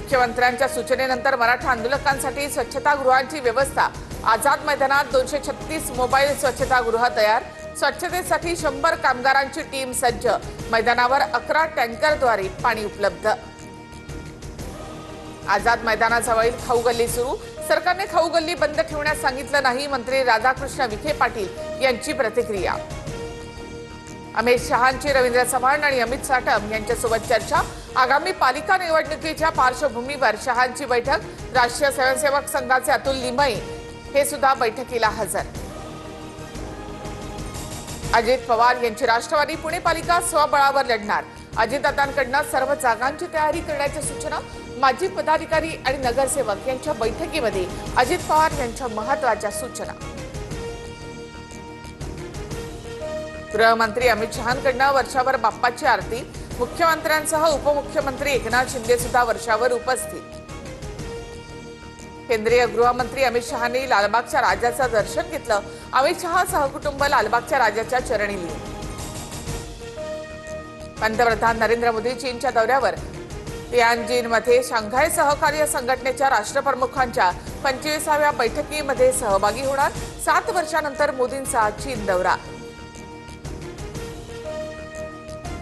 मुख्यमंत्र्यांच्या सूचनेनंतर मराठा आंदोलकांसाठी स्वच्छतागृहांची व्यवस्था। आझाद मैदानात 236 मोबाईल स्वच्छतागृह तयार। स्वच्छतेसाठी 100 कामगारांची टीम सज्ज। मैदानावर 11 टँकरद्वारे पाणी उपलब्ध। आझाद मैदानाजवळील खाऊ गल्ली सुरू। सरकारने खाऊ गल्ली बंद ठेवण्यास सांगितलं नाही। मंत्री राधाकृष्ण विखे पाटील यांची प्रतिक्रिया। अमित शहांची रवींद्र चव्हाण आणि अमित साटम यांच्यासोबत चर्चा। आगामी पालिका निवडणुकीच्या पार्श्वभूमीवर शहांची बैठक। राष्ट्रीय स्वयंसेवक संघाचे अतुल लिमये हे सुद्धा बैठकीला हजर। अजित पवार यांची राष्ट्रवादी पुणे पालिका स्वबळावर लढणार। अजितदादांकडून सर्व जागांची तयारी करण्याच्या सूचना। माजी पदाधिकारी आणि नगरसेवक यांच्या बैठकीमध्ये अजित पवार यांच्या महत्त्वाच्या सूचना। गृहमंत्री अमित शहांकडून वर्षावर बाप्पाची आरती। मुख्यमंत्र्यांसह उपमुख्यमंत्री एकनाथ शिंदे सुद्धा वर्षावर उपस्थित। केंद्रीय गृहमंत्री अमित शहांनी लालबागच्या राजाचं दर्शन घेतलं। अमित शहा सहकुटुंब लालबागच्या राजाच्या चरणी लीन। पंतप्रधान नरेंद्र मोदी चीनच्या दौऱ्यावर। तियानजिनमध्ये शांघाय सहकार्य संघटनेच्या राष्ट्रप्रमुखांच्या 25व्या बैठकीमध्ये सहभागी होणार। 7 वर्षांनंतर मोदींचा चीन दौरा।